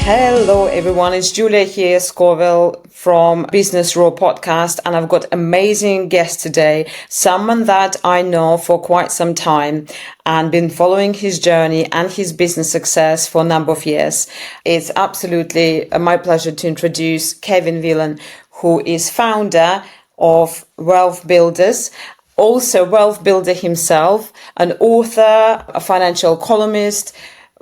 Hello everyone, it's Julia here, Scoville from Business Raw podcast, and I've got an amazing guest today, someone that I know for quite some time and been following his journey and his business success for a number of years. It's absolutely my pleasure to introduce Kevin Whelan, who is founder of Wealth Builders, also wealth builder himself, an author, a financial columnist,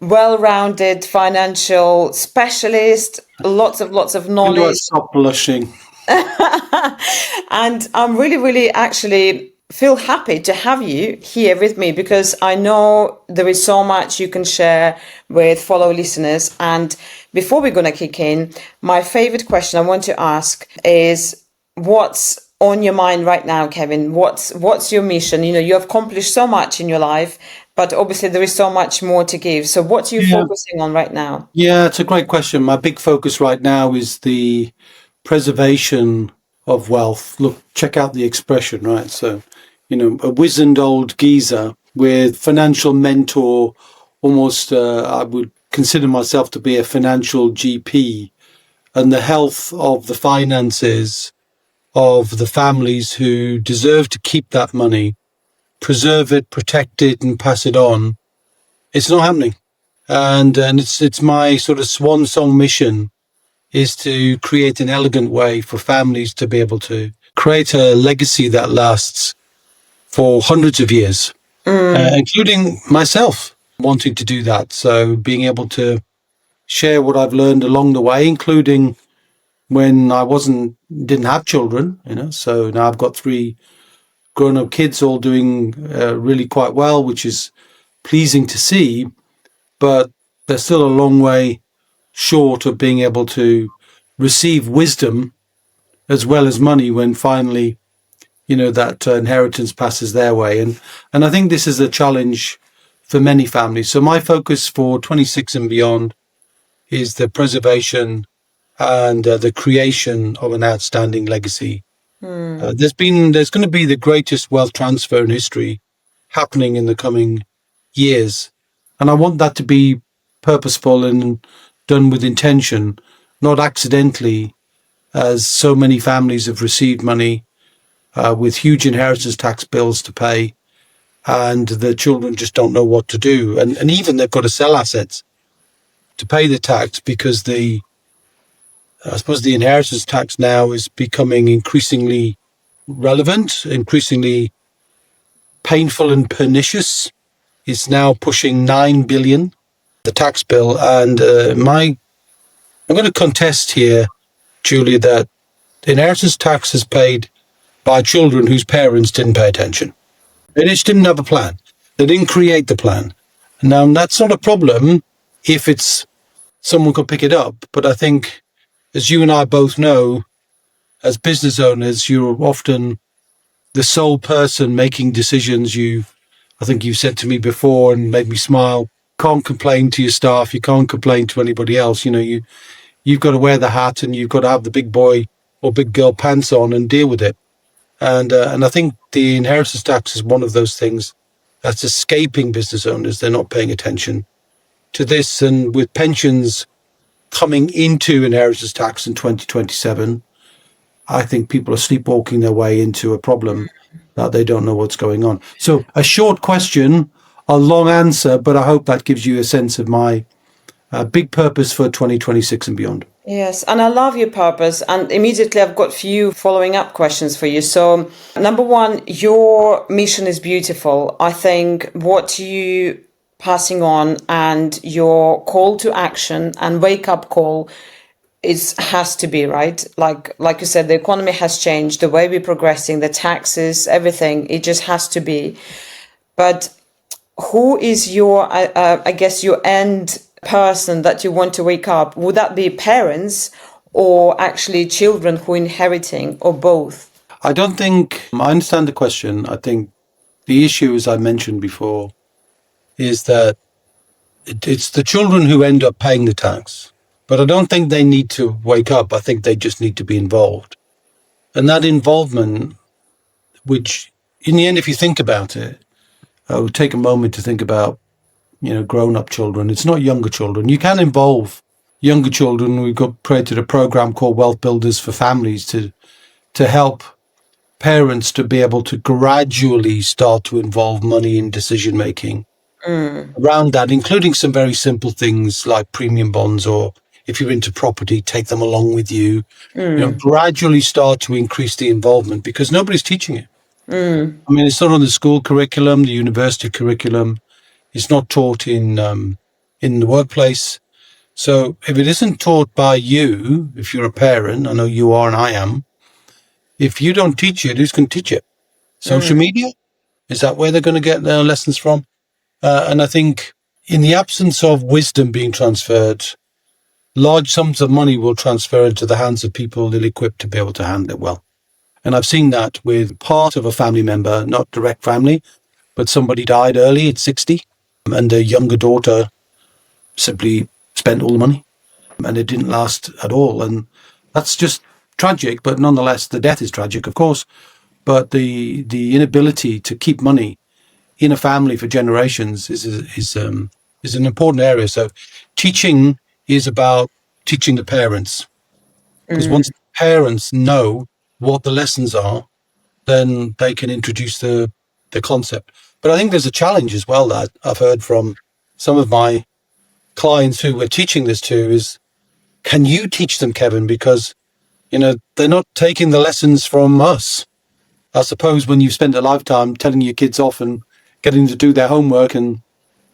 well-rounded financial specialist, lots of knowledge. Do I stop blushing? And I'm really actually feel happy to have you here with me, because I know there is so much you can share with fellow listeners. And before we're going to kick in, my favorite question I want to ask is, what's on your mind right now, Kevin? What's your mission? You know, you have accomplished so much in your life, but obviously there is so much more to give. So what are you focusing on right now? Yeah, it's a great question. My big focus right now is the preservation of wealth. Look, check out the expression, right? So, you know, a wizened old geezer with financial mentor, almost I would consider myself to be a financial GP, and the health of the finances of the families who deserve to keep that money, preserve it, protect it, and pass it on. It's not happening. And it's my sort of swan song mission is to create an elegant way for families to be able to create a legacy that lasts for hundreds of years, including myself wanting to do that. So being able to share what I've learned along the way, including when I didn't have children, you know, so now I've got 3 grown-up kids all doing really quite well, which is pleasing to see, but they're still a long way short of being able to receive wisdom as well as money when finally, you know, that inheritance passes their way. And I think this is a challenge for many families. So my focus for 26 and beyond is the preservation and the creation of an outstanding legacy. There's going to be the greatest wealth transfer in history happening in the coming years. And I want that to be purposeful and done with intention, not accidentally, as so many families have received money with huge inheritance tax bills to pay, and the children just don't know what to do. And even they've got to sell assets to pay the tax, because I suppose the inheritance tax now is becoming increasingly relevant, increasingly painful and pernicious. It's now pushing 9 billion, the tax bill. And I'm going to contest here, Julia, that inheritance tax is paid by children whose parents didn't pay attention. They just didn't have a plan. They didn't create the plan. Now, that's not a problem if it's someone could pick it up. But I think, as you and I both know, as business owners, you're often the sole person making decisions. I think you've said to me before and made me smile, can't complain to your staff. You can't complain to anybody else. You know, you've got to wear the hat and you've got to have the big boy or big girl pants on and deal with it. And I think the inheritance tax is one of those things that's escaping business owners. They're not paying attention to this. And with pensions coming into inheritance tax in 2027, I think people are sleepwalking their way into a problem that they don't know what's going on. So a short question, a long answer, but I hope that gives you a sense of my big purpose for 2026 and beyond. Yes, and I love your purpose. And immediately I've got a few following up questions for you. So number one, your mission is beautiful. I think what you passing on and your call to action and wake up call has to be right. Like you said, the economy has changed, the way we're progressing, the taxes, everything. It just has to be. But who is your, I guess, your end person that you want to wake up? Would that be parents or actually children who are inheriting, or both? I understand the question. I think the issue, as I mentioned before, is that it's the children who end up paying the tax. But I don't think they need to wake up. I think they just need to be involved. And that involvement, which in the end, if you think about it, I would take a moment to think about, you know, grown-up children. It's not younger children. You can involve younger children, we've created a program called Wealth Builders for Families to help parents to be able to gradually start to involve money in decision making around that, including some very simple things like premium bonds, or if you're into property, take them along with you. Gradually start to increase the involvement, because nobody's teaching it. I mean, it's not on the school curriculum, the university curriculum. It's not taught in the workplace. So if it isn't taught by you, if you're a parent, I know you are and I am, if you don't teach it, who's going to teach it? Social media? Is that where they're going to get their lessons from? And I think in the absence of wisdom being transferred, large sums of money will transfer into the hands of people ill-equipped to be able to handle it well. And I've seen that with part of a family member, not direct family, but somebody died early at 60, and their younger daughter simply spent all the money, and it didn't last at all. And that's just tragic, but nonetheless, the death is tragic, of course. But the inability to keep money in a family for generations is an important area. So teaching is about teaching the parents, because once the parents know what the lessons are, then they can introduce the concept. But I think there's a challenge as well that I've heard from some of my clients who we're teaching this to is, can you teach them, Kevin? Because, they're not taking the lessons from us. I suppose when you've spent a lifetime telling your kids off and getting to do their homework, and,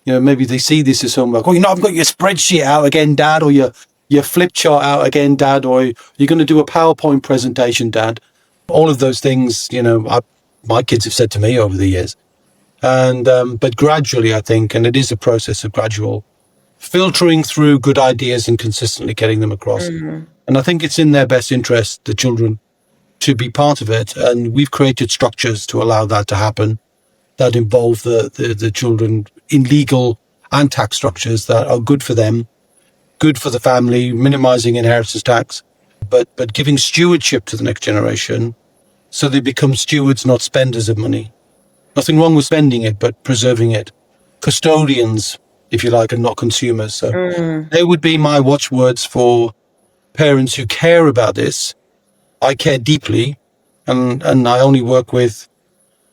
maybe they see this as homework. Oh, I've got your spreadsheet out again, Dad, or your flip chart out again, Dad, or you're going to do a PowerPoint presentation, Dad. All of those things, my kids have said to me over the years. And but gradually, I think, and it is a process of gradual filtering through good ideas and consistently getting them across. And I think it's in their best interest, the children, to be part of it. And we've created structures to allow that to happen, that involve the children in legal and tax structures that are good for them, good for the family, minimizing inheritance tax, but giving stewardship to the next generation, so they become stewards, not spenders of money. Nothing wrong with spending it, but preserving it. Custodians, if you like, and not consumers. So they would be my watchwords for parents who care about this. I care deeply, and I only work with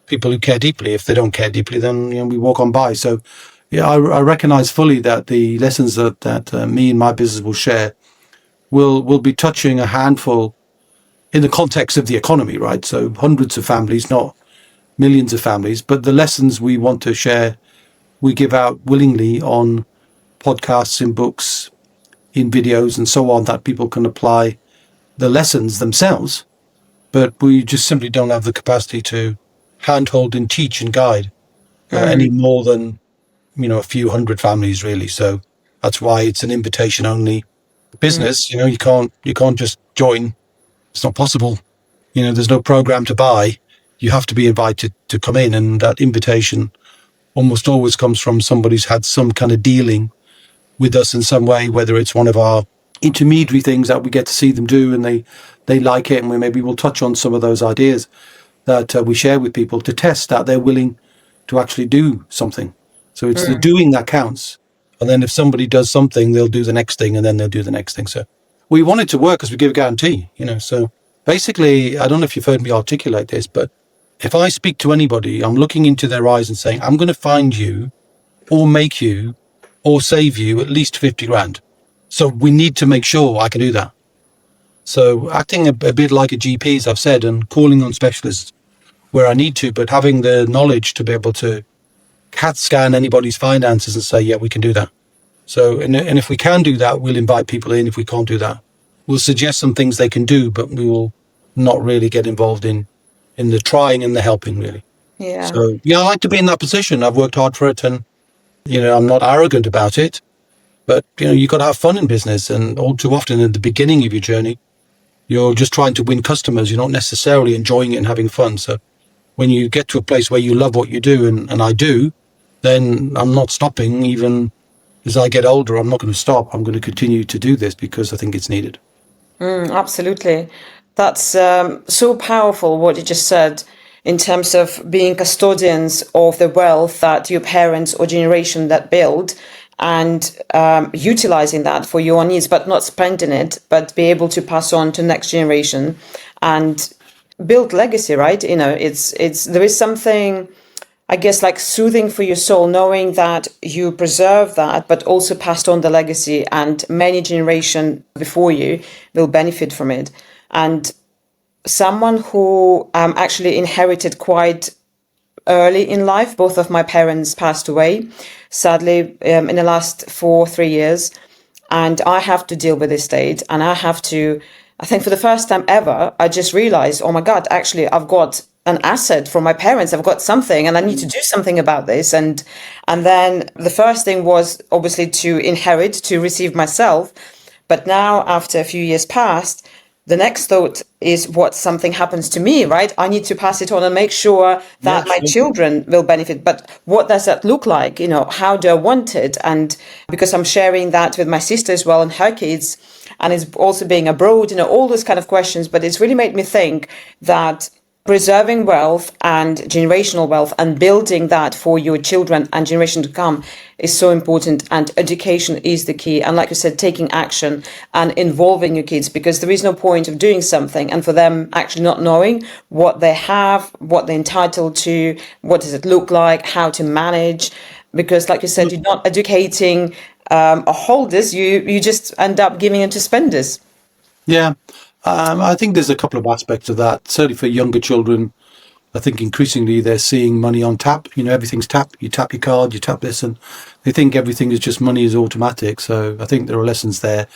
people who care deeply. If they don't care deeply, then we walk on by. So yeah, I recognize fully that the lessons that me and my business will share will be touching a handful in the context of the economy, right? So hundreds of families, not millions of families, but the lessons we want to share, we give out willingly on podcasts, in books, in videos, and so on, that people can apply the lessons themselves. But we just simply don't have the capacity to handhold and teach and guide any more than, a few hundred families, really. So that's why it's an invitation only business. You can't just join. It's not possible. There's no program to buy. You have to be invited to come in, and that invitation almost always comes from somebody who's had some kind of dealing with us in some way, whether it's one of our intermediary things that we get to see them do and they like it, and maybe we'll touch on some of those ideas that we share with people to test that they're willing to actually do something. So it's the doing that counts. And then if somebody does something, they'll do the next thing, and then they'll do the next thing. So we want it to work because we give a guarantee, So basically, I don't know if you've heard me articulate this, but if I speak to anybody, I'm looking into their eyes and saying, I'm going to find you or make you or save you at least 50 grand. So we need to make sure I can do that. So acting a bit like a GP, as I've said, and calling on specialists where I need to, but having the knowledge to be able to CAT scan anybody's finances and say, yeah, we can do that. So, and if we can do that, we'll invite people in. If we can't do that, we'll suggest some things they can do, but we will not really get involved in the trying and the helping, really. Yeah. So, I like to be in that position. I've worked hard for it, and, I'm not arrogant about it, but, you've got to have fun in business. And all too often at the beginning of your journey, you're just trying to win customers. You're not necessarily enjoying it and having fun. So when you get to a place where you love what you do, and I do, then I'm not stopping. Even as I get older, I'm not going to stop. I'm going to continue to do this because I think it's needed. Absolutely. That's so powerful what you just said in terms of being custodians of the wealth that your parents or generation that build, and utilizing that for your needs, but not spending it, but be able to pass on to next generation and build legacy, right? There is something, I guess, like soothing for your soul, knowing that you preserve that, but also passed on the legacy, and many generations before you will benefit from it. And someone who actually inherited quite early in life, both of my parents passed away, sadly, in the last 3 years. And I have to deal with this state. And I think for the first time ever, I just realized, oh my God, actually, I've got an asset from my parents. I've got something and I need to do something about this. And then the first thing was obviously to inherit, to receive myself. But now, after a few years passed, the next thought is what something happens to me, right? I need to pass it on and make sure that my children will benefit. But what does that look like? How do I want it? And because I'm sharing that with my sister as well and her kids, and it's also being abroad, all those kind of questions. But it's really made me think that preserving wealth and generational wealth and building that for your children and generation to come is so important, and education is the key. And like you said, taking action and involving your kids, because there is no point of doing something and for them actually not knowing what they have, what they're entitled to, what does it look like, how to manage. Because like you said, you're not educating holders, you just end up giving it to spenders. Yeah. I think there's a couple of aspects of that. Certainly for younger children, I think increasingly they're seeing money on tap. Everything's tap. You tap your card, you tap this, and they think everything is just money is automatic. So I think there are lessons there.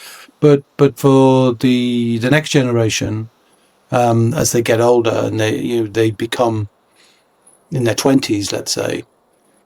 But for the next generation, as they get older and they become in their 20s, let's say,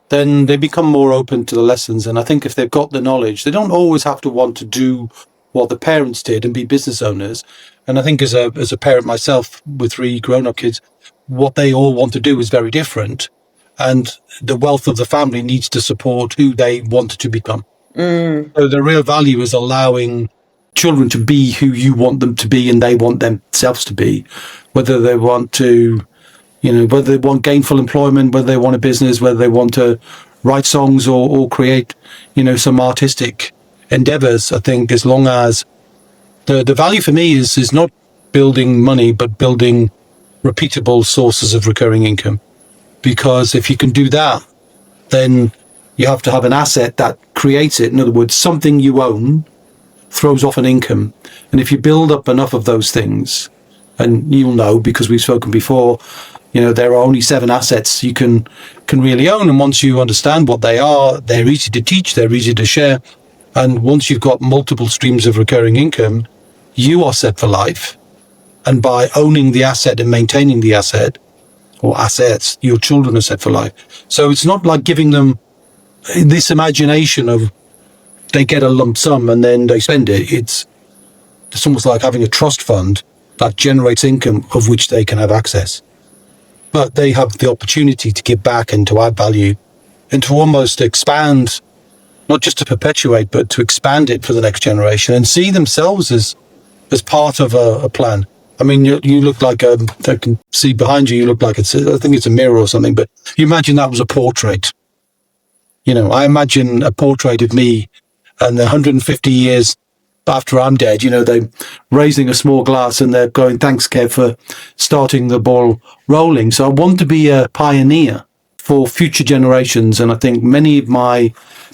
then they become more open to the lessons. And I think if they've got the knowledge, they don't always have to want to do what the parents did and be business owners. And I think as a parent myself with 3 grown-up kids, what they all want to do is very different. And the wealth of the family needs to support who they want to become. So the real value is allowing children to be who you want them to be and they want themselves to be, whether they want to, whether they want gainful employment, whether they want a business, whether they want to write songs or create, some artistic endeavors. I think as long as the value for me is not building money, but building repeatable sources of recurring income. Because if you can do that, then you have to have an asset that creates it. In other words, something you own throws off an income. And if you build up enough of those things, and you'll know because we've spoken before, there are only 7 assets you can really own. And once you understand what they are, they're easy to teach, they're easy to share. And once you've got multiple streams of recurring income, you are set for life. And by owning the asset and maintaining the asset or assets, your children are set for life. So it's not like giving them this imagination of they get a lump sum and then they spend it. It's almost like having a trust fund that generates income of which they can have access. But they have the opportunity to give back and to add value and to almost expand, not just to perpetuate, but to expand it for the next generation and see themselves as part of a plan. I mean, you look like I can see behind you. You look like I think it's a mirror or something. But you imagine that was a portrait. I imagine a portrait of me, and 150 years after I'm dead, they're raising a small glass and they're going, "Thanks, Kev, for starting the ball rolling." So I want to be a pioneer for future generations, and I think many of my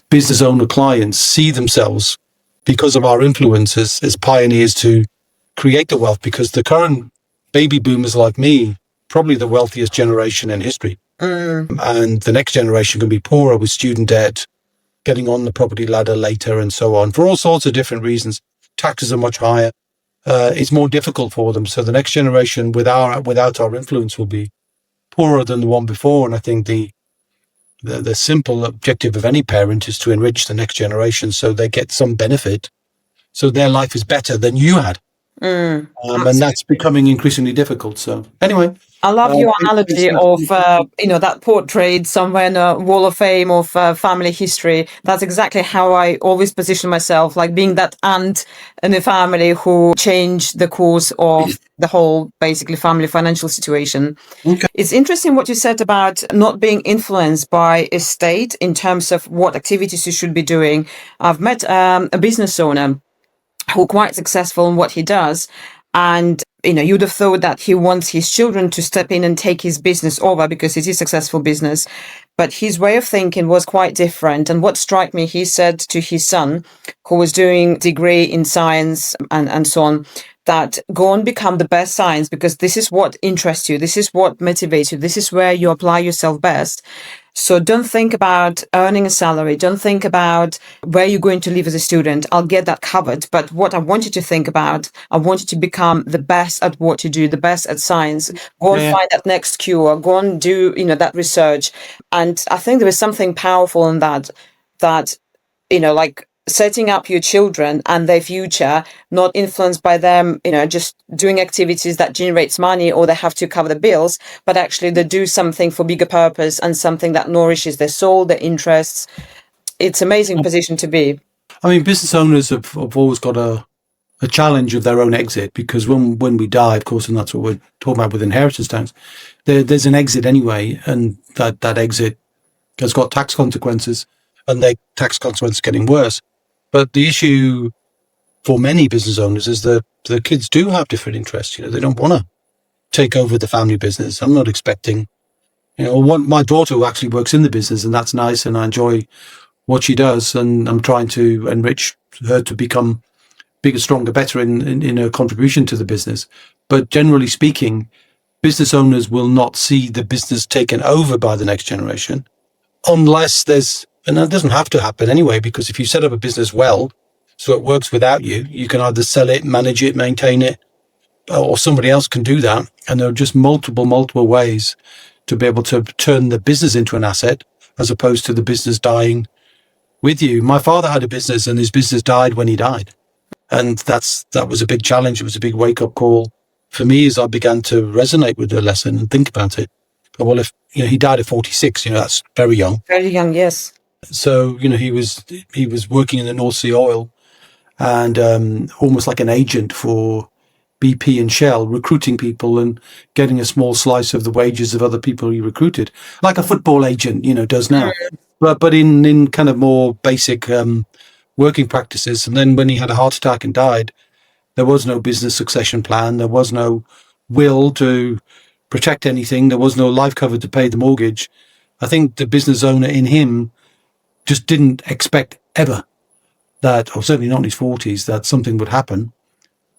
business owner clients see themselves because of our influences as pioneers to create the wealth, because the current baby boomers like me, probably the wealthiest generation in history. And the next generation can be poorer with student debt, getting on the property ladder later and so on, for all sorts of different reasons. Taxes are much higher. It's more difficult for them. So the next generation without our influence will be poorer than the one before. And I think the simple objective of any parent is to enrich the next generation so they get some benefit, so their life is better than you had. And that's becoming increasingly difficult. So anyway, I love your analogy Instance, of, that portrait somewhere in a wall of fame of family history. That's exactly how I always position myself, like being that aunt in the family who changed the course of the whole, basically, family financial situation. okay. It's interesting what you said about not being influenced by a state in terms of what activities you should be doing. I've met a business owner who quite successful in what he does. And, you'd have thought that he wants his children to step in and take his business over because it is a successful business. But his way of thinking was quite different. And what struck me, he said to his son, who was doing degree in science and so on, that go and become the best science because this is what interests you. This is what motivates you. This is where you apply yourself best. So don't think about earning a salary. Don't think about where you're going to live as a student. I'll get that covered. But what I want you to think about, I want you to become the best at what you do, the best at science. Go and Yeah. find that next cure. Go and do, that research. And I think there is something powerful in that, like setting up your children and their future, not influenced by them, just doing activities that generates money or they have to cover the bills, but actually they do something for bigger purpose and something that nourishes their soul, their interests. It's an amazing position to be. I mean, business owners have always got a challenge of their own exit because when we die, of course, and that's what we're talking about with inheritance tax, there's an exit anyway, and that exit has got tax consequences, and the tax consequences are getting worse. But the issue for many business owners is that the kids do have different interests. They don't want to take over the family business. I'm not expecting, my daughter who actually works in the business, and that's nice, and I enjoy what she does, and I'm trying to enrich her to become bigger, stronger, better in her contribution to the business. But generally speaking, business owners will not see the business taken over by the next generation unless and that doesn't have to happen anyway, because if you set up a business well, so it works without you, you can either sell it, manage it, maintain it, or somebody else can do that. And there are just multiple ways to be able to turn the business into an asset as opposed to the business dying with you. My father had a business and his business died when he died. And that was a big challenge. It was a big wake up call for me as I began to resonate with the lesson and think about it. Well, if he died at 46, that's very young. Very young, yes. So he was working in the North Sea oil and almost like an agent for BP and Shell, recruiting people and getting a small slice of the wages of other people he recruited, like a football agent does now, but in kind of more basic working practices. And then when he had a heart attack and died, there was no business succession plan. There was no will to protect anything. There was no life cover to pay the mortgage. I think the business owner in him just didn't expect ever that, or certainly not in his 40s, that something would happen.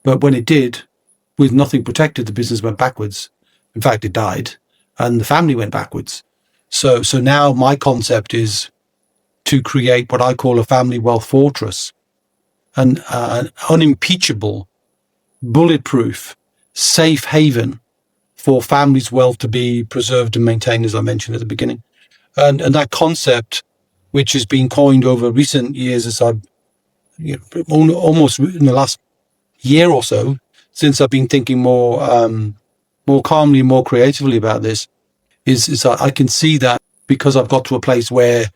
But when it did, with nothing protected, the business went backwards. In fact, it died and the family went backwards. So now my concept is to create what I call a family wealth fortress, an unimpeachable, bulletproof, safe haven for families' wealth to be preserved and maintained, as I mentioned at the beginning. And that concept, which has been coined over recent years, as I've almost in the last year or so, since I've been thinking more calmly, more creatively about this, is that I can see that because I've got to a place where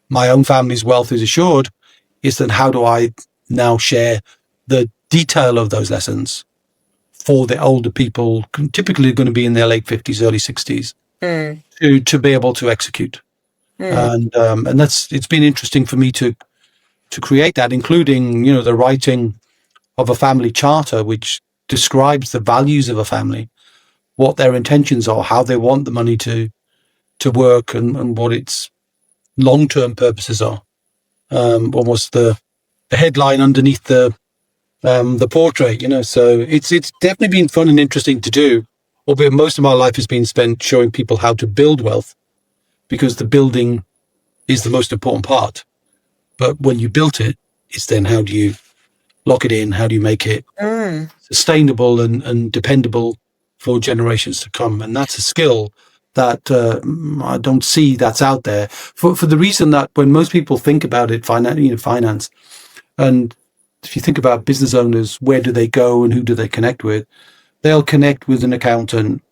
my own family's wealth is assured, is that how do I now share the detail of those lessons for the older people, typically going to be in their late 50s, early 60s, to be able to execute. And it's been interesting for me to create that, including, the writing of a family charter, which describes the values of a family, what their intentions are, how they want the money to work, and what its long-term purposes are. Almost the headline underneath the portrait, So it's definitely been fun and interesting to do. Albeit most of my life has been spent showing people how to build wealth, because the building is the most important part. But when you built it, it's then how do you lock it in? How do you make it sustainable and dependable for generations to come? And that's a skill that I don't see that's out there for the reason that when most people think about it, finance, and if you think about business owners, where do they go and who do they connect with? They'll connect with an accountant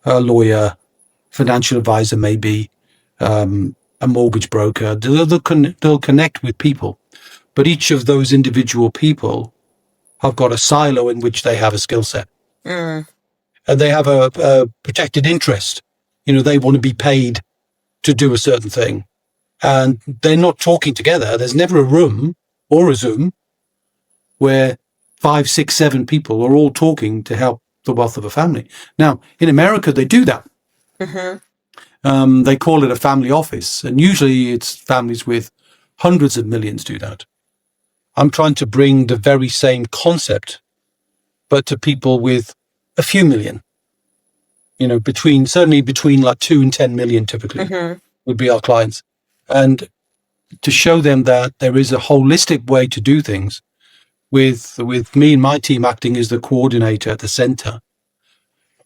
a lawyer, financial advisor, maybe a mortgage broker. They'll connect with people, but each of those individual people have got a silo in which they have a skill set, and they have a protected interest. They want to be paid to do a certain thing, and they're not talking together. There's never a room or a Zoom where 5, 6, 7 people are all talking to help the wealth of a family. Now, in America, they do that. They call it a family office, and usually it's families with hundreds of millions do that. I'm trying to bring the very same concept, but to people with a few million. Certainly between like 2 and 10 million typically would be our clients. And to show them that there is a holistic way to do things, with me and my team acting as the coordinator at the center,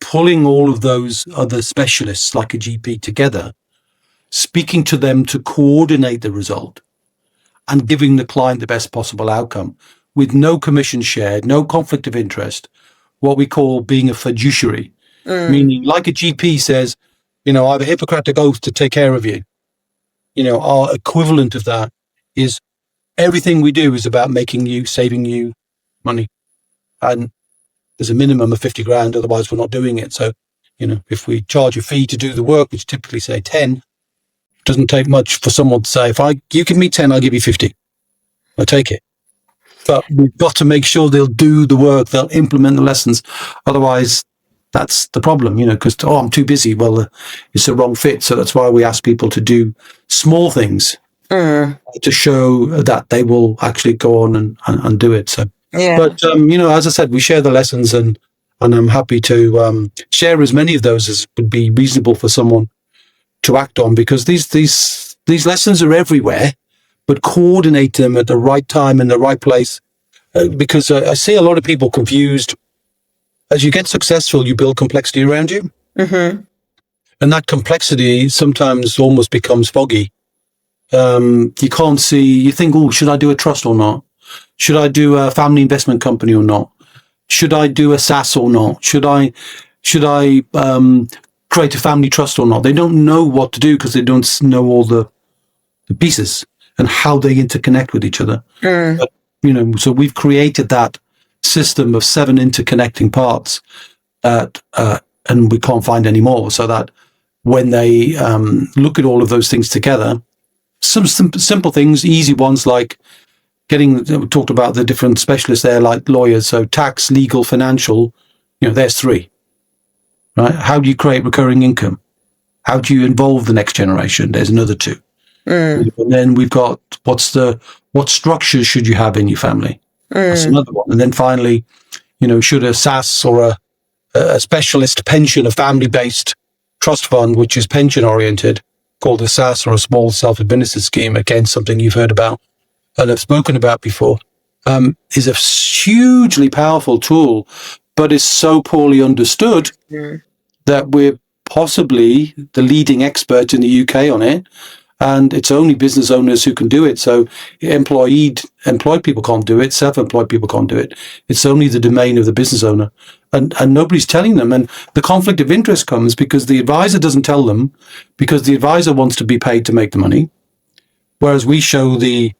pulling all of those other specialists like a GP together, speaking to them to coordinate the result and giving the client the best possible outcome with no commission shared, no conflict of interest, what we call being a fiduciary, meaning like a GP says, I have a Hippocratic oath to take care of you. Our equivalent of that is everything we do is about saving you money. And there's a minimum of 50 grand, otherwise we're not doing it. So, if we charge a fee to do the work, which typically say 10, it doesn't take much for someone to say, you give me 10, I'll give you 50. I'll take it. But we've got to make sure they'll do the work, they'll implement the lessons. Otherwise, that's the problem, because, I'm too busy. Well, it's the wrong fit. So that's why we ask people to do small things to show that they will actually go on and do it. So, yeah. But, as I said, we share the lessons and I'm happy to share as many of those as would be reasonable for someone to act on, because these lessons are everywhere, but coordinate them at the right time in the right place. Because I see a lot of people confused. As you get successful, you build complexity around you. And that complexity sometimes almost becomes foggy. You can't see, you think, should I do a trust or not? Should I do a family investment company or not? Should I do a SaaS or not? Should I create a family trust or not? They don't know what to do because they don't know all the pieces and how they interconnect with each other. But, so we've created that system of 7 interconnecting parts and we can't find any more, so that when they look at all of those things together, some simple things, easy ones like we talked about the different specialists there, like lawyers, so tax, legal, financial, there's 3, right? How do you create recurring income? How do you involve the next generation? There's another 2. And then we've got what structures should you have in your family? That's another one. And then finally, should a SaaS or a specialist pension, a family-based trust fund, which is pension-oriented, called a SaaS or a small self-administered scheme, again, something you've heard about and have spoken about before, is a hugely powerful tool, but is so poorly understood that we're possibly the leading expert in the UK on it. And it's only business owners who can do it. So employed people can't do it. Self-employed people can't do it. It's only the domain of the business owner. And nobody's telling them. And the conflict of interest comes because the advisor doesn't tell them, because the advisor wants to be paid to make the money. Whereas we show the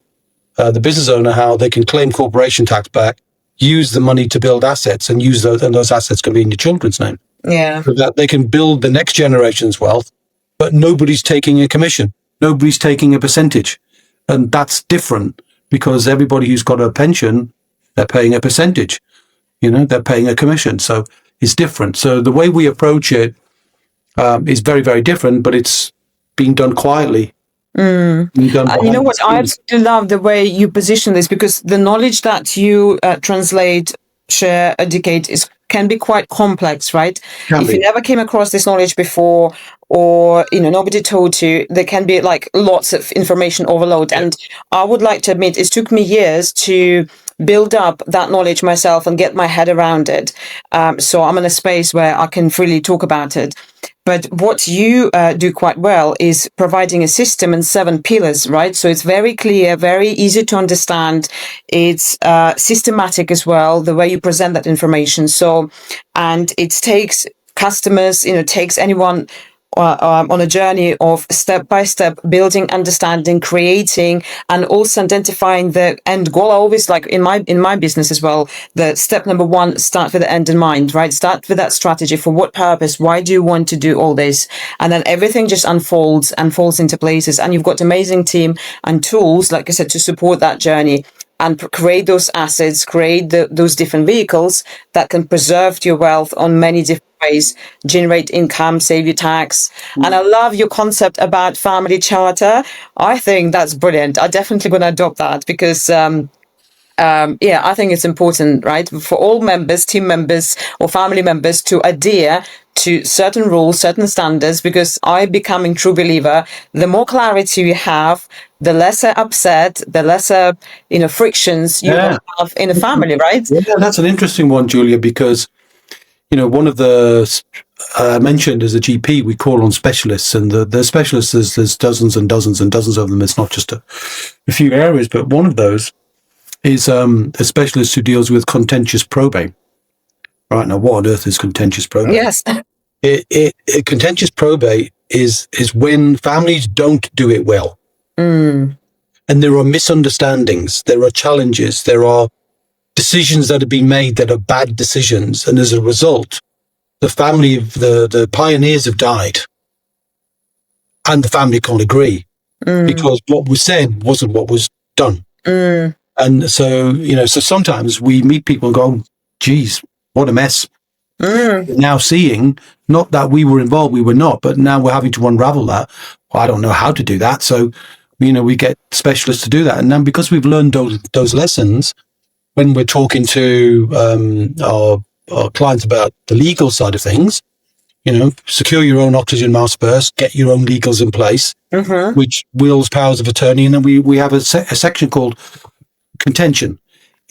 business owner how they can claim corporation tax back, use the money to build assets, and use those, and those assets can be in your children's name. Yeah. So that they can build the next generation's wealth, but nobody's taking a commission. Nobody's taking a percentage. And that's different, because everybody who's got a pension, they're paying a percentage. They're paying a commission. So it's different. So the way we approach it is very, very different, but it's being done quietly. Being done You know what? I absolutely love the way you position this, because the knowledge that you translate, share, educate can be quite complex, right? If you never came across this knowledge before, or nobody told you, there can be like lots of information overload. Yeah. And I would like to admit, it took me years to build up that knowledge myself and get my head around it. So I'm in a space where I can freely talk about it. But what you do quite well is providing a system and 7 pillars, right? So it's very clear, very easy to understand. It's systematic as well, the way you present that information. So, and it takes customers, takes anyone on a journey of step by step building, understanding, creating, and also identifying the end goal. I always like in my business as well, the step number one, start with the end in mind, right? Start with that strategy. For what purpose? Why do you want to do all this? And then everything just unfolds and falls into places. And you've got amazing team and tools, like I said, to support that journey and create those assets, create those different vehicles that can preserve your wealth on many different ways, generate income, save you tax. And I love your concept about family charter. I think that's brilliant. I'm definitely going to adopt that because I think it's important, right, for all members, team members or family members to adhere to certain rules, certain standards, because I becoming true believer, the more clarity you have, the lesser upset, the lesser, frictions you will have in a family, right? Yeah, that's an interesting one, Julia, because, one of the mentioned as a GP, we call on specialists, and the specialists, there's dozens and dozens and dozens of them. It's not just a few areas, but one of those is a specialist who deals with contentious probate. Right, now, what on earth is contentious probate? Yes. Contentious probate is when families don't do it well. And there are misunderstandings, there are challenges, there are decisions that have been made that are bad decisions. And as a result, the family of the pioneers have died. And the family can't agree because what was said wasn't what was done. And so, so sometimes we meet people and go, oh, geez, what a mess. Now seeing, not that we were involved, we were not, but now we're having to unravel that. Well, I don't know how to do that. So, we get specialists to do that. And then because we've learned those lessons, when we're talking to our clients about the legal side of things, secure your own oxygen mask first, get your own legals in place, which wills powers of attorney. And then we have a section called contention.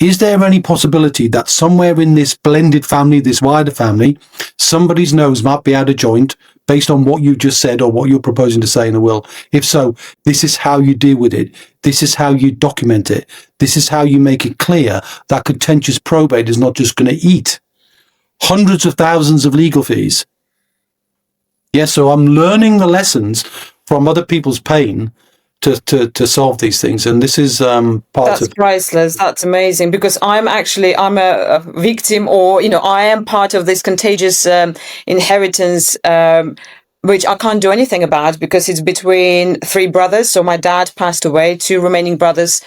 Is there any possibility that somewhere in this blended family, this wider family, somebody's nose might be out of joint based on what you just said or what you're proposing to say in the will? If so, this is how you deal with it. This is how you document it. This is how you make it clear that contentious probate is not just going to eat hundreds of thousands of legal fees. Yes, so I'm learning the lessons from other people's pain to solve these things, and this is That's priceless. That's amazing, because I'm a victim, or I am part of this contagious inheritance, which I can't do anything about because it's between three brothers. So my dad passed away, two remaining brothers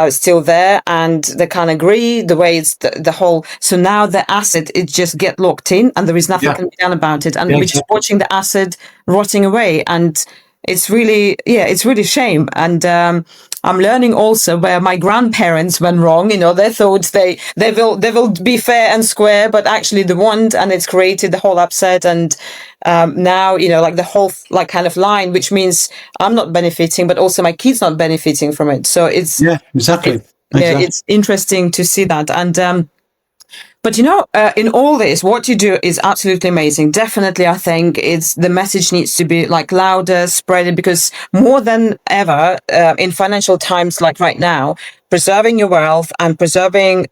still there, and they can't agree the way it's the whole. So now the asset, it just get locked in, and there is nothing can be done about it, and we're just watching the asset rotting away, and it's really shame. And I'm learning also where my grandparents went wrong. They thought they will be fair and square, but actually they weren't, and it's created the whole upset. And now like the whole kind of line, which means I'm not benefiting, but also my kids not benefiting from it. So it's exactly. It's interesting to see that. And but in all this, what you do is absolutely amazing. Definitely, I think the message needs to be louder, spread it, because more than ever in financial times like right now, preserving your wealth and preserving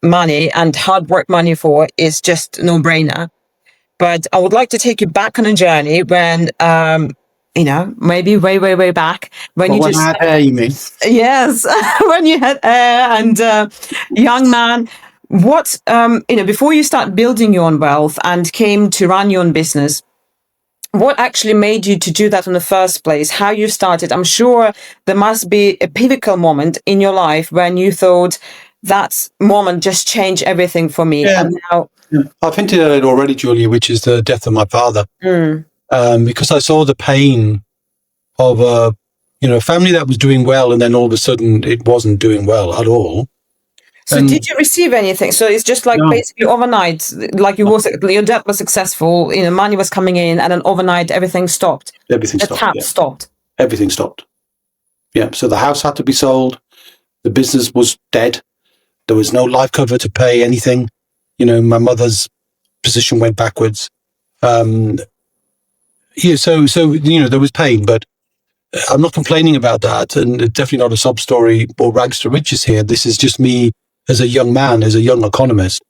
money and hard work money for is just no brainer. But I would like to take you back on a journey when, maybe way, way, way back when you just had hair, you mean? Yes, when you had and young man. What before you start building your own wealth and came to run your own business, what actually made you to do that in the first place? How you started? I'm sure there must be a pivotal moment in your life when you thought that moment just changed everything for me. Yeah. And now I've hinted at it already, Julia, which is the death of my father. Because I saw the pain of a family that was doing well, and then all of a sudden it wasn't doing well at all. So did you receive anything? So it's just basically overnight, your debt was successful, money was coming in, and then overnight everything stopped. Everything stopped. The tap stopped. Everything stopped. Yeah. So the house had to be sold. The business was dead. There was no life cover to pay anything. My mother's position went backwards. So there was pain, but I'm not complaining about that, and it's definitely not a sob story or rags to riches here. This is just me as a young man, as a young economist,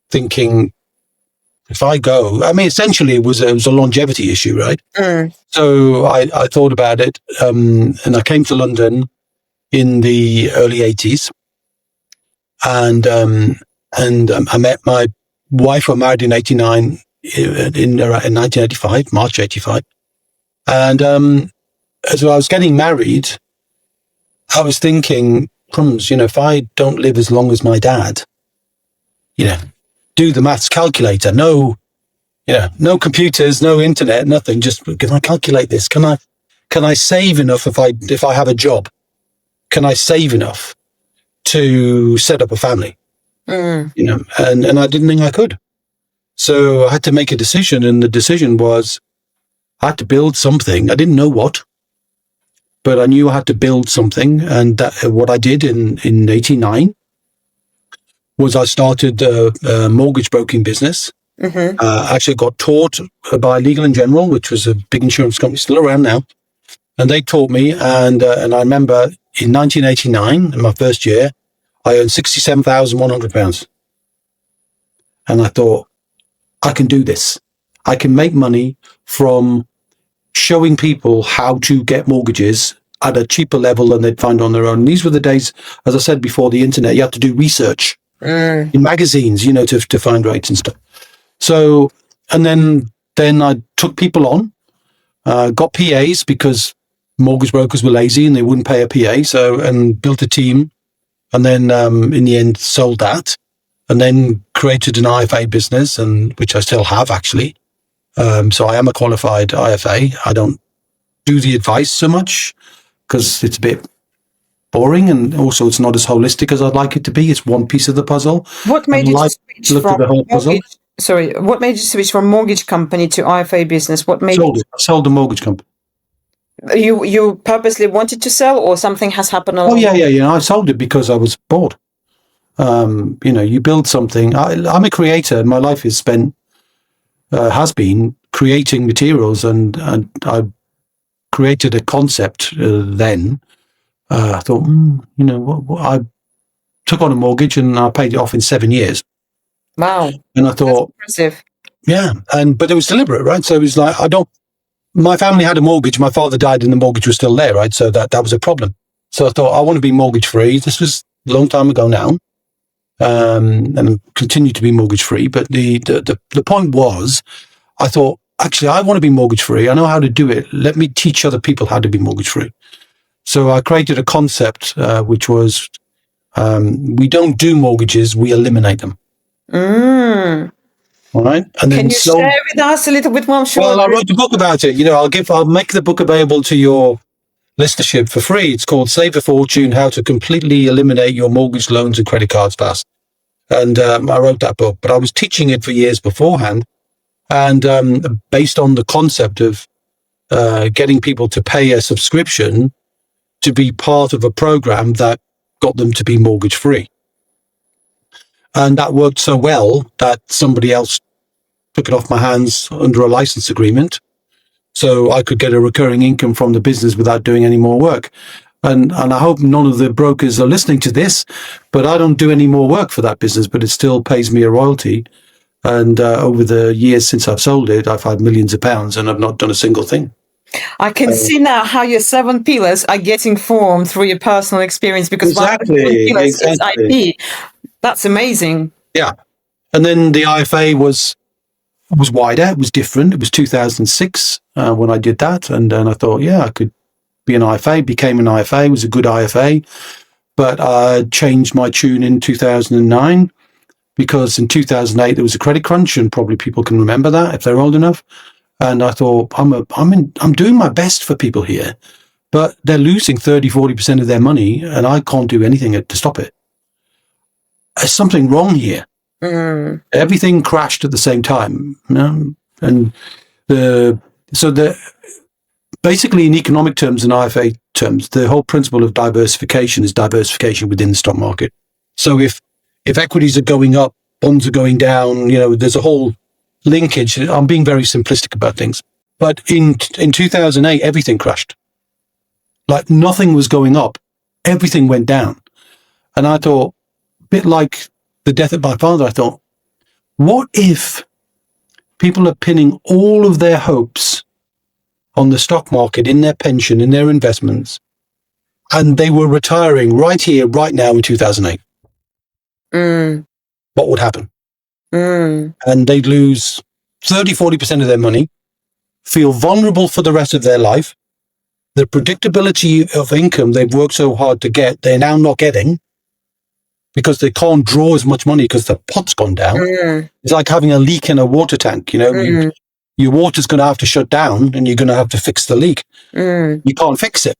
thinking, if I go, I mean, essentially it was a longevity issue, right? So I thought about it, and I came to London in the early 80s, and I met my wife. I married in 89, in 1985, March 85. And as I was getting married, I was thinking, crumbs, if I don't live as long as my dad, do the maths calculator, no computers, no internet, nothing. Just, can I calculate this? Can I save enough if I have a job? Can I save enough to set up a family? And I didn't think I could. So I had to make a decision, and the decision was I had to build something. I didn't know what, but I knew I had to build something. And what I did in 89 was I started a mortgage broking business. Actually got taught by Legal and General, which was a big insurance company, still around now. And they taught me. And I remember in 1989, in my first year, I earned £67,100. And I thought, I can do this. I can make money from showing people how to get mortgages at a cheaper level than they'd find on their own. And these were the days, as I said before, the internet, you had to do research in magazines, to find rates and stuff. So, and then I took people on, got PAs because mortgage brokers were lazy and they wouldn't pay a PA. So, and built a team, and then in the end sold that, and then created an IFA business, and which I still have actually. So I am a qualified IFA. I don't do the advice so much because it's a bit boring, and also it's not as holistic as I'd like it to be. It's one piece of the puzzle. What made you switch from the whole puzzle? What made you switch from mortgage company to IFA business? What made I sold the mortgage company. You purposely wanted to sell, or something has happened along? Oh yeah. I sold it because I was bored. You build something. I'm a creator. My life is spent has been creating materials, and I created a concept. Then I thought, I took on a mortgage and I paid it off in 7 years. Wow! And I thought, that's impressive. Yeah, but it was deliberate, right? So it was like my family had a mortgage. My father died and the mortgage was still there, right? So that was a problem. So I thought, I want to be mortgage free. This was a long time ago now. And continue to be mortgage free. But the point was, I thought, actually, I want to be mortgage free. I know how to do it. Let me teach other people how to be mortgage free. So I created a concept, which was, we don't do mortgages, we eliminate them. All right. And then can you share with us a little bit more? Well, I wrote a book about it. I'll make the book available to your listenership for free. It's called Save a Fortune: How to Completely Eliminate Your Mortgage Loans and Credit Cards Fast. And I wrote that book, but I was teaching it for years beforehand. And based on the concept of getting people to pay a subscription to be part of a program that got them to be mortgage free. And that worked so well that somebody else took it off my hands under a license agreement, so I could get a recurring income from the business without doing any more work. And I hope none of the brokers are listening to this, but I don't do any more work for that business, but it still pays me a royalty. And over the years since I've sold it, I've had millions of pounds and I've not done a single thing. I can see now how your 7 pillars are getting formed through your personal experience, because one of the 7 pillars is IP. That's amazing. Yeah. And then the IFA was wider. It was different. It was 2006 when I did that. And then I thought, I could be an IFA, became an IFA, was a good IFA. But I changed my tune in 2009 because in 2008 there was a credit crunch, and probably people can remember that if they're old enough. And I thought, I'm doing my best for people here, but they're losing 30-40% of their money, and I can't do anything to stop it. There's something wrong here. Everything crashed at the same time, and basically in economic terms and IFA terms, the whole principle of diversification is diversification within the stock market. So if equities are going up, bonds are going down, there's a whole linkage. I'm being very simplistic about things, but in 2008 everything crashed. Like nothing was going up, everything went down. And I thought, a bit like the death of my father, I thought, what if people are pinning all of their hopes on the stock market, in their pension, in their investments, and they were retiring right here, right now in 2008. What would happen? And they'd lose 30-40% of their money, feel vulnerable for the rest of their life. The predictability of income they've worked so hard to get, they're now not getting because they can't draw as much money because the pot's gone down. It's like having a leak in a water tank. Your water's going to have to shut down and you're going to have to fix the leak. You can't fix it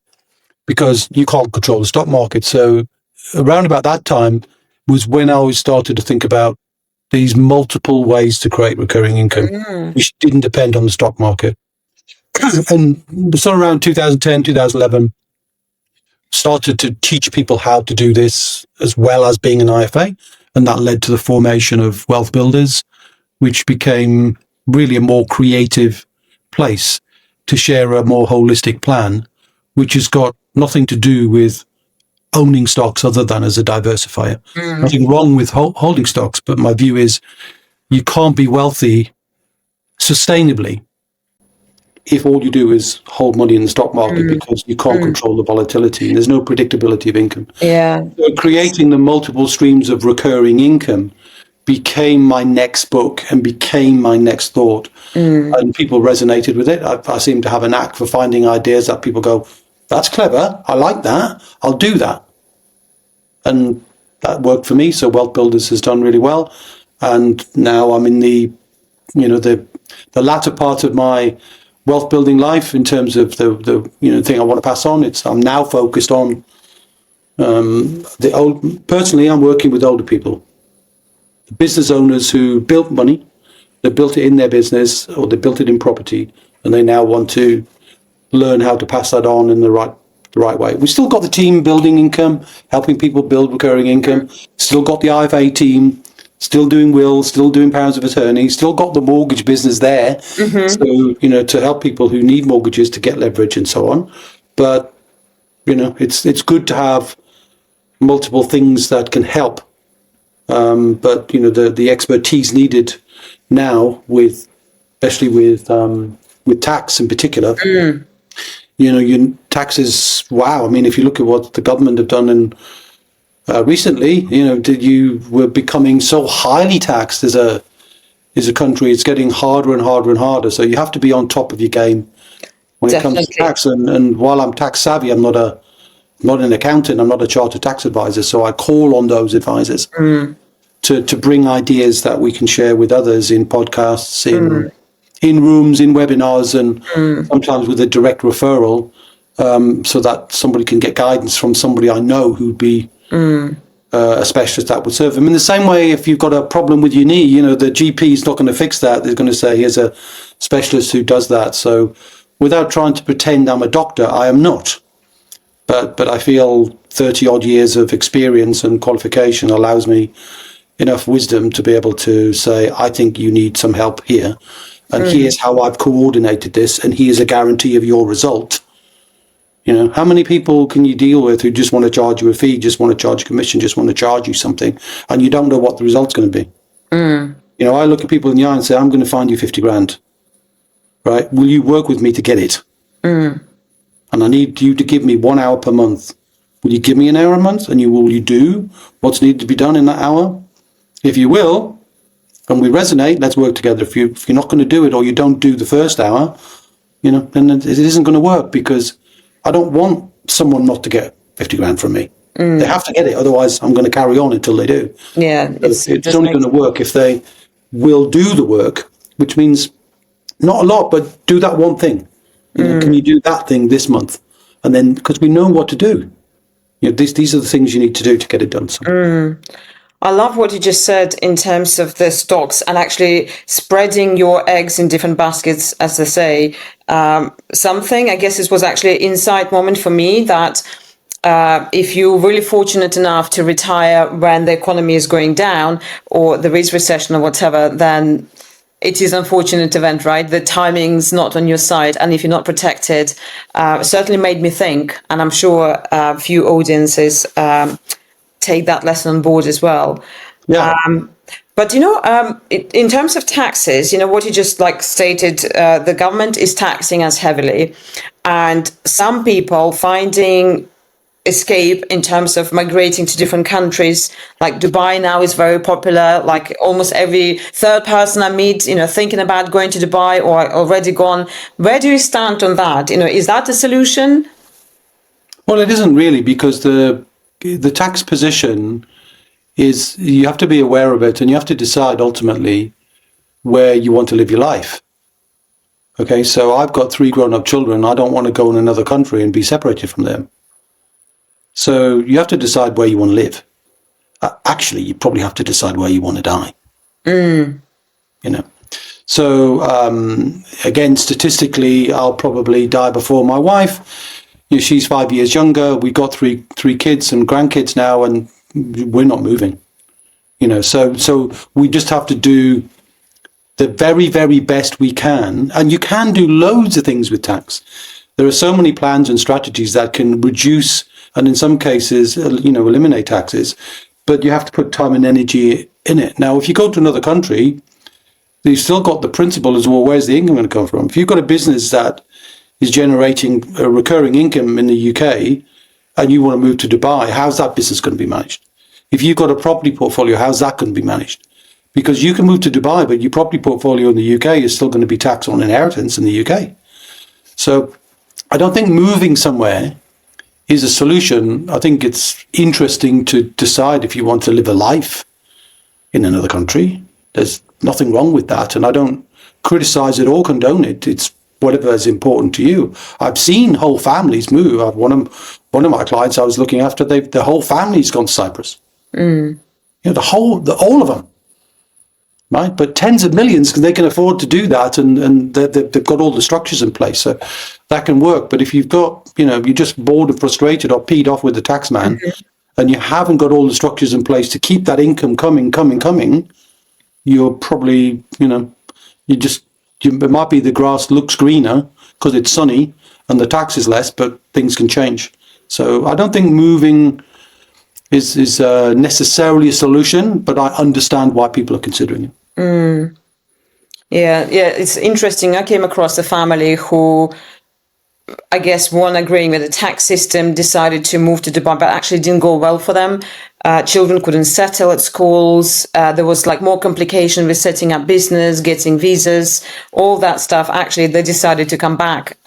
because you can't control the stock market. So around about that time was when I started to think about these multiple ways to create recurring income, which didn't depend on the stock market. And so around 2010, 2011, started to teach people how to do this as well as being an IFA. And that led to the formation of Wealth Builders, which became really a more creative place to share a more holistic plan, which has got nothing to do with owning stocks other than as a diversifier. Nothing wrong with holding stocks, but my view is you can't be wealthy sustainably if all you do is hold money in the stock market because you can't control the volatility and there's no predictability of income. So creating the multiple streams of recurring income became my next book and became my next thought. And people resonated with it. I seem to have a knack for finding ideas that people go, that's clever, I like that, I'll do that. And that worked for me. So Wealth Builders has done really well. And now I'm in the latter part of my wealth building life in terms of the thing I want to pass on. I'm now focused on personally, I'm working with older people, business owners who built money, they built it in their business or they built it in property, and they now want to learn how to pass that on in the right way. We've still got the team building income, helping people build recurring income, still got the IFA team, still doing wills, still doing powers of attorney, still got the mortgage business there. So, to help people who need mortgages to get leverage and so on. But, it's good to have multiple things that can help. But, the expertise needed now especially with tax in particular, your taxes, wow. I mean, if you look at what the government have done in recently, you were becoming so highly taxed as a country. It's getting harder and harder and harder. So you have to be on top of your game when it comes to tax. And while I'm tax savvy, I'm not an accountant. I'm not a chartered tax advisor. So I call on those advisors to bring ideas that we can share with others in podcasts, in rooms, in webinars, and sometimes with a direct referral, so that somebody can get guidance from somebody I know who'd be a specialist that would serve them. In the same way, if you've got a problem with your knee, the GP is not going to fix that. They're going to say, here's a specialist who does that. So without trying to pretend I'm a doctor, I am not. But I feel 30 odd years of experience and qualification allows me enough wisdom to be able to say, I think you need some help here. And here's how I've coordinated this. And here's a guarantee of your result. How many people can you deal with who just want to charge you a fee, just want to charge a commission, just want to charge you something, and you don't know what the result's going to be? I look at people in the eye and say, I'm going to find you 50 grand. Right? Will you work with me to get it? And I need you to give me 1 hour per month. Will you give me an hour a month? And will you do what's needed to be done in that hour? If you will, and we resonate, let's work together. If you're not going to do it, or you don't do the first hour, then it isn't going to work, because I don't want someone not to get 50 grand from me. They have to get it. Otherwise, I'm going to carry on until they do. Yeah. It's only going to work if they will do the work, which means not a lot, but do that one thing. Can you do that thing this month? And then, because we know what to do. These are the things you need to do to get it done. So. I love what you just said in terms of the stocks and actually spreading your eggs in different baskets, as they say. Something, I guess this was actually an insight moment for me, that if you're really fortunate enough to retire when the economy is going down or there is recession or whatever, then it is an unfortunate event, right? The timing's not on your side. And if you're not protected, certainly made me think, and I'm sure a few audiences take that lesson on board as well. Yeah. But in terms of taxes, what you just like stated, the government is taxing us heavily, and some people finding escape in terms of migrating to different countries. Like Dubai now is very popular. Like almost every third person I meet, thinking about going to Dubai or already gone. Where do you stand on that? Is that a solution? Well, it isn't really, because the tax position is, you have to be aware of it, and you have to decide ultimately where you want to live your life. Okay, so I've got 3 grown-up children. I don't want to go in another country and be separated from them. So you have to decide where you want to live. Actually, you probably have to decide where you want to die. So again, statistically, I'll probably die before my wife. She's 5 years younger. We got three kids and grandkids now, and we're not moving. So we just have to do the very, very best we can. And you can do loads of things with tax. There are so many plans and strategies that can reduce, and in some cases, eliminate taxes. But you have to put time and energy in it. Now, if you go to another country, you've still got the principle as well, where's the income going to come from? If you've got a business that is generating a recurring income in the UK and you want to move to Dubai, how's that business going to be managed? If you've got a property portfolio, how's that going to be managed? Because you can move to Dubai, but your property portfolio in the UK is still going to be taxed on inheritance in the UK. So I don't think moving somewhere is a solution. I think it's interesting to decide if you want to live a life in another country. There's nothing wrong with that, and I don't criticize it or condone it. It's whatever is important to you. I've seen whole families move. One of my clients I was looking after, the whole family's gone to Cyprus. All of them, right? But tens of millions, they can afford to do that, and they've got all the structures in place, so that can work. But if you've got, you're just bored and frustrated or peed off with the tax man, and you haven't got all the structures in place to keep that income coming, you're probably, it might be the grass looks greener because it's sunny and the tax is less, but things can change. So I don't think moving is necessarily a solution, but I understand why people are considering it. Yeah, it's interesting. I came across a family who, I guess, one agreeing with the tax system, decided to move to Dubai, but actually didn't go well for them. Children couldn't settle at schools. There was more complication with setting up business, getting visas, all that stuff. Actually, they decided to come back.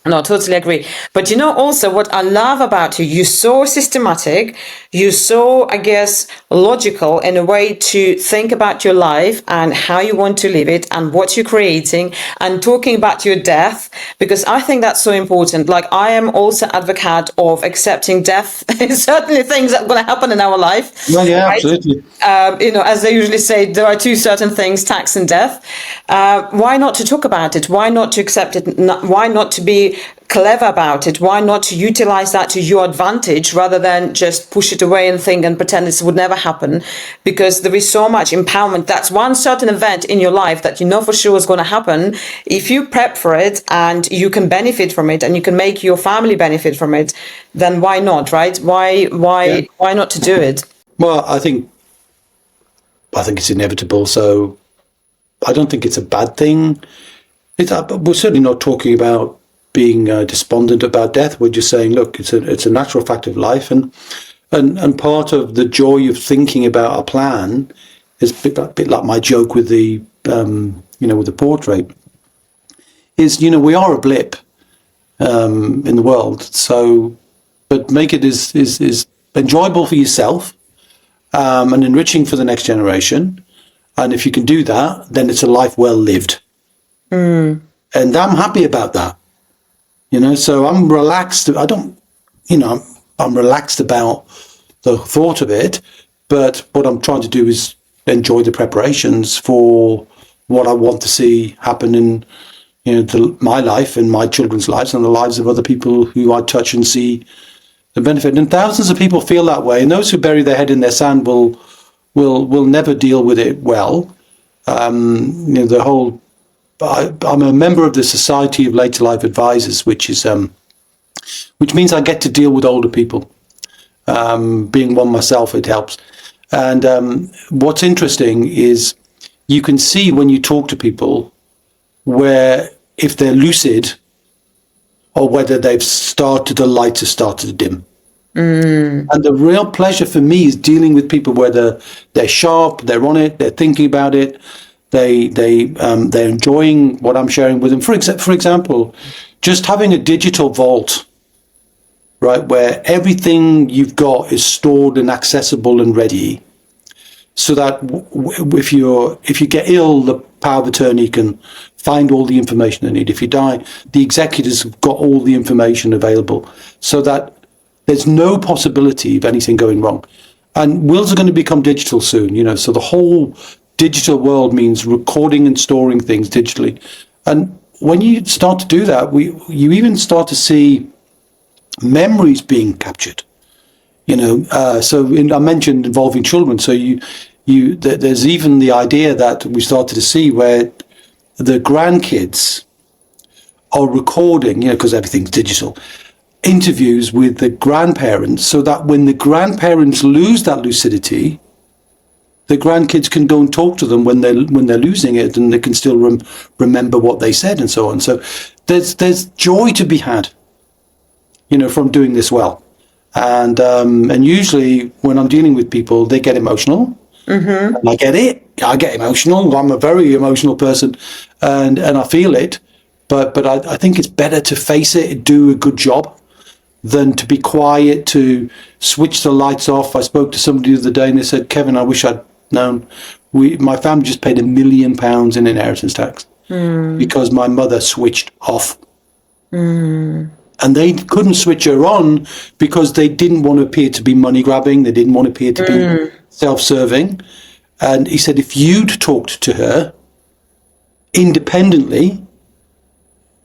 No, totally agree. But also what I love about you, you're so systematic, you're so, I guess, logical in a way to think about your life and how you want to live it and what you're creating, and talking about your death, because I think that's so important. I am also advocate of accepting death. Certainly things that are going to happen in our life. Well, yeah, right? absolutely. As they usually say, there are 2 certain things, tax and death. Why not to talk about it? Why not to accept it? Why not to be clever about it? Why not to utilize that to your advantage rather than just push it away and think and pretend this would never happen? Because there is so much empowerment. That's one certain event in your life that you know for sure is going to happen. If you prep for it and you can benefit from it and you can make your family benefit from it, then why not, right? Why not to do it? Well, I think it's inevitable. So I don't think it's a bad thing. We're certainly not talking about being despondent about death. We're just saying, look, it's a natural fact of life, and part of the joy of thinking about a plan is a bit like my joke with the with the portrait. Is we are a blip in the world. So, but make it is enjoyable for yourself and enriching for the next generation. And if you can do that, then it's a life well lived. And I'm happy about that. So I'm relaxed. I'm relaxed about the thought of it, but what I'm trying to do is enjoy the preparations for what I want to see happen in, my life and my children's lives and the lives of other people who I touch and see the benefit. And thousands of people feel that way, and those who bury their head in their sand will never deal with it well. I'm a member of the Society of Later Life Advisors, which means I get to deal with older people. Being one myself, it helps. And what's interesting is you can see when you talk to people where if they're lucid or whether the lights have started to dim. And the real pleasure for me is dealing with people where they're sharp, they're on it, they're thinking about it, they're enjoying what I'm sharing with them. For example, just having a digital vault, right, where everything you've got is stored and accessible and ready, so that if you get ill, the power of attorney can find all the information they need. If you die, the executors have got all the information available, so that there's no possibility of anything going wrong. And wills are going to become digital soon, so the whole digital world means recording and storing things digitally. And when you start to do that, you even start to see memories being captured. I mentioned involving children. So there's even the idea that we started to see where the grandkids are recording, because everything's digital, interviews with the grandparents, so that when the grandparents lose that lucidity, the grandkids can go and talk to them when they're losing it, and they can still remember what they said and so on. So there's joy to be had, from doing this well. And usually when I'm dealing with people, they get emotional. Mm-hmm. And I get it. I get emotional. I'm a very emotional person, and I feel it. But I think it's better to face it and do a good job than to be quiet, to switch the lights off. I spoke to somebody the other day and they said, Kevin, I wish I'd known. My family just paid £1 million in inheritance tax because my mother switched off. And they couldn't switch her on because they didn't want to appear to be money grabbing. They didn't want to appear to be self-serving. And he said, if you'd talked to her independently,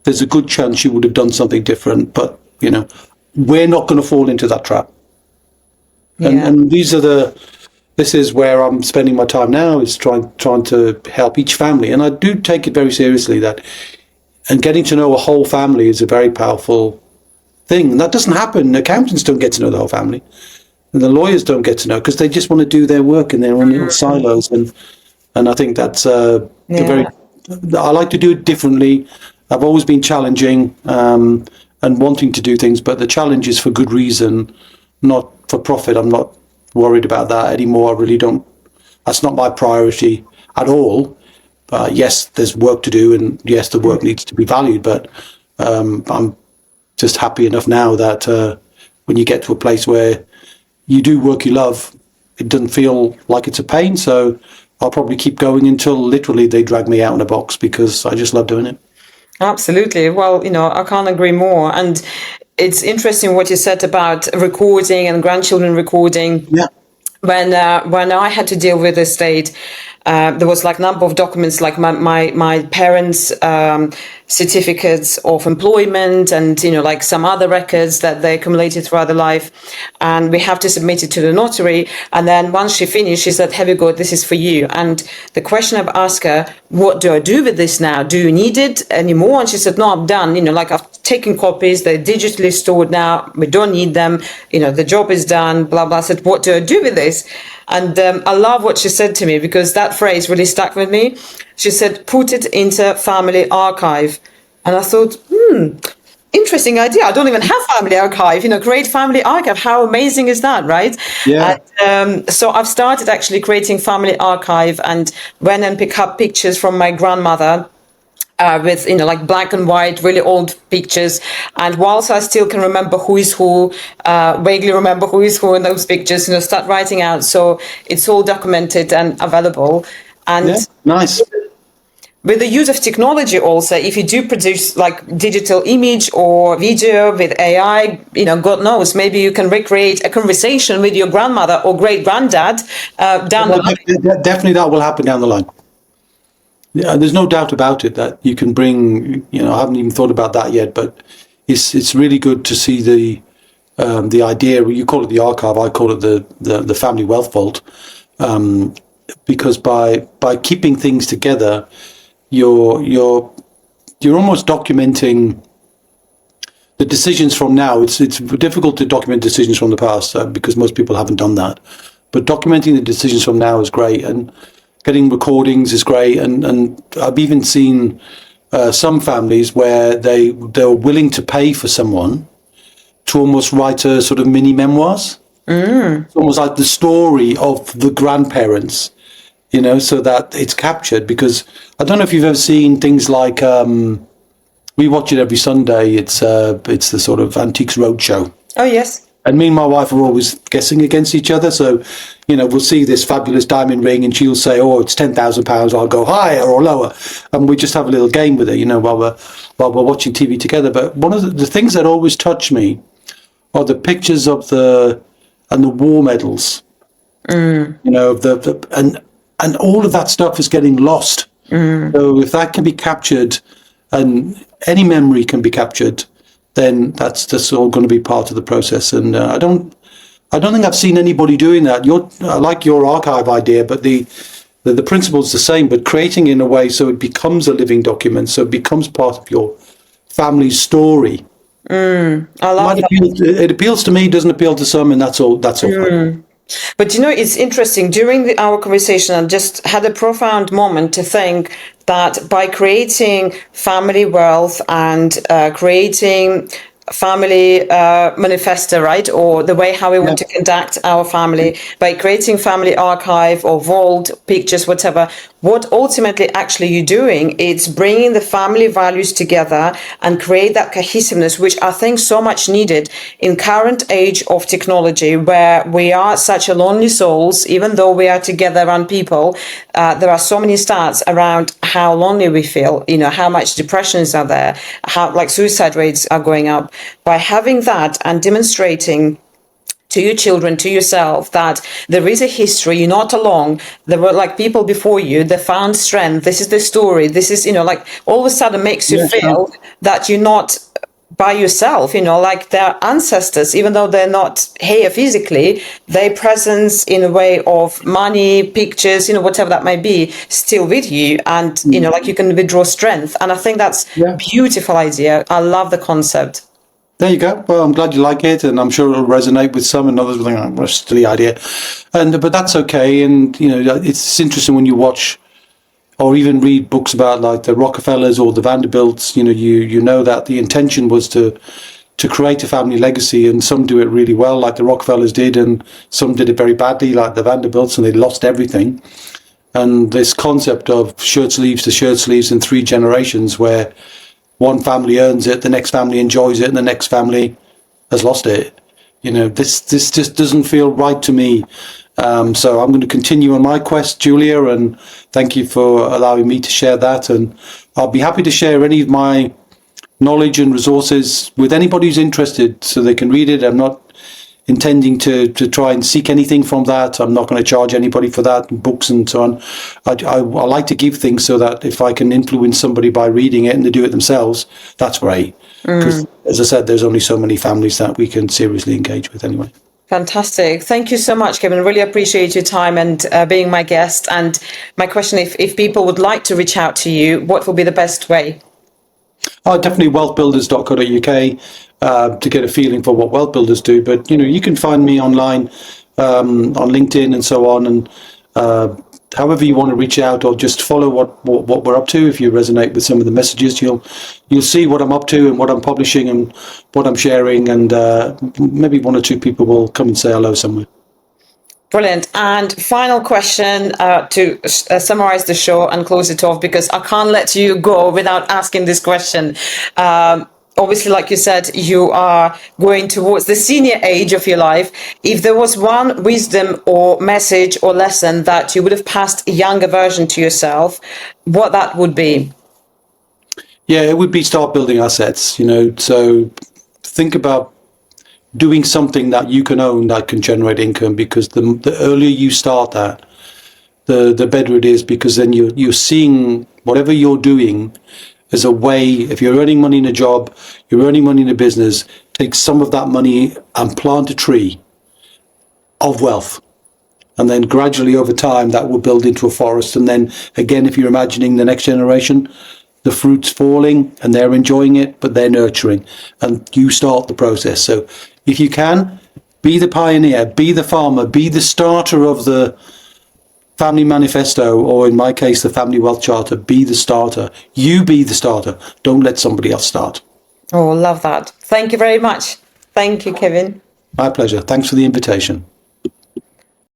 there's a good chance you would have done something different. But, we're not going to fall into that trap. Yeah. And this is where I'm spending my time now, is trying to help each family. And I do take it very seriously and getting to know a whole family is a very powerful thing. And that doesn't happen. Accountants don't get to know the whole family. And the lawyers don't get to know because they just want to do their work in their own little silos. And I think that's I like to do it differently. I've always been challenging and wanting to do things, but the challenge is for good reason, not for profit. I'm not worried about that anymore. I really don't. That's not my priority at all. Yes, there's work to do, and yes, the work needs to be valued, but I'm just happy enough now that when you get to a place where you do work you love, it doesn't feel like it's a pain. So I'll probably keep going until literally they drag me out in a box, because I just love doing it. Absolutely. Well, I can't agree more. And it's interesting what you said about recording and grandchildren recording. Yeah. When I had to deal with the estate, there was like a number of documents, like my parents' certificates of employment, and like some other records that they accumulated throughout their life, and we have to submit it to the notary. And then once she finished, she said, "Have you got this? Is for you." And the question I've asked her, "What do I do with this now? Do you need it anymore?" And she said, "No, I'm done. Like I've taken copies. They're digitally stored now. We don't need them. The job is done." Blah blah. I said, "What do I do with this?" And I love what she said to me, because that phrase really stuck with me. She said, "Put it into family archive." And I thought, interesting idea. I don't even have family archive, create family archive. How amazing is that, right? Yeah. And, so I've started actually creating family archive, and went and pick up pictures from my grandmother, with like black and white, really old pictures. And whilst I still can remember who is who, vaguely remember who is who in those pictures, start writing out. So it's all documented and available. And yeah, nice. With the use of technology also, if you do produce like digital image or video with AI, God knows, maybe you can recreate a conversation with your grandmother or great granddad down the line. Definitely that will happen down the line. Yeah, there's no doubt about it that you can bring, I haven't even thought about that yet, but it's really good to see the idea. You call it the archive, I call it the family wealth vault, because by keeping things together, you're almost documenting the decisions from now. It's difficult to document decisions from the past because most people haven't done that. But documenting the decisions from now is great, and getting recordings is great. And I've even seen some families where they're willing to pay for someone to almost write a sort of mini memoirs. It's almost like the story of the grandparents, so that it's captured. Because I don't know if you've ever seen things like, we watch it every Sunday. It's the sort of Antiques Roadshow. Oh, yes. And me and my wife are always guessing against each other. So, we'll see this fabulous diamond ring and she'll say, oh, it's £10,000. I'll go higher or lower. And we just have a little game with it, while we're watching TV together. But one of the things that always touch me are the pictures of the war medals, and all of that stuff is getting lost. So if that can be captured, and any memory can be captured, then that's all going to be part of the process. And I don't think I've seen anybody doing that. I like your archive idea, but the principle's the same, but creating in a way so it becomes a living document, so it becomes part of your family's story. I love that. It appeals to me, doesn't appeal to some, and that's all fine. But it's interesting. During our conversation, I just had a profound moment to think that by creating family wealth and creating family manifesto, right, or the way how we want to conduct our family, by creating family archive or vault pictures, whatever, what ultimately actually you're doing, it's bringing the family values together and create that cohesiveness, which I think so much needed in current age of technology, where we are such a lonely souls. Even though we are together around people, there are so many stats around how lonely we feel, how much depressions are there, how like suicide rates are going up. By having that and demonstrating to your children, to yourself, that there is a history, you're not alone. There were like people before you, they found strength. This is the story. This is, like all of a sudden makes you feel that you're not by yourself, like their ancestors, even though they're not here physically, their presence in a way of money, pictures, whatever that may be, still with you. And, like you can withdraw strength. And I think that's a beautiful idea. I love the concept. There you go. Well, I'm glad you like it, and I'm sure it'll resonate with some, and others will think, oh, what's the idea? But that's okay. And, it's interesting when you watch or even read books about like the Rockefellers or the Vanderbilts, you know that the intention was to create a family legacy, and some do it really well, like the Rockefellers did, and some did it very badly, like the Vanderbilts, and they lost everything. And this concept of shirt sleeves to shirt sleeves in 3 generations, where one family earns it, the next family enjoys it, and the next family has lost it. This just doesn't feel right to me. So I'm going to continue on my quest, Julia, and thank you for allowing me to share that. And I'll be happy to share any of my knowledge and resources with anybody who's interested, so they can read it. I'm not intending to try and seek anything from that. I'm not going to charge anybody for that, books and so on. I like to give things so that if I can influence somebody by reading it and they do it themselves, that's great. Because, as I said, there's only so many families that we can seriously engage with anyway. Fantastic. Thank you so much, Kevin. Really appreciate your time and being my guest. And my question, if people would like to reach out to you, what will be the best way? Definitely wealthbuilders.co.uk to get a feeling for what wealth builders do. But, you can find me online on LinkedIn and so on. And however you want to reach out, or just follow what we're up to. If you resonate with some of the messages, you'll see what I'm up to and what I'm publishing and what I'm sharing. And maybe 1 or 2 people will come and say hello somewhere. Brilliant. And final question to summarize the show and close it off, because I can't let you go without asking this question. Obviously, like you said, you are going towards the senior age of your life. If there was one wisdom or message or lesson that you would have passed a younger version to yourself, what that would be? Yeah, it would be start building assets, so think about doing something that you can own that can generate income, because the earlier you start that, the better it is, because then you're seeing whatever you're doing as a way. If you're earning money in a job, you're earning money in a business, take some of that money and plant a tree of wealth. And then gradually over time, that will build into a forest. And then again, if you're imagining the next generation, the fruit's falling and they're enjoying it, but they're nurturing, and you start the process. So if you can, Be the pioneer, be the farmer, be the starter of the family manifesto, or in my case, the family wealth charter. Be the starter. You be the starter. Don't let somebody else start. Oh, love that. Thank you very much. Thank you, Kevin. My pleasure. Thanks for the invitation.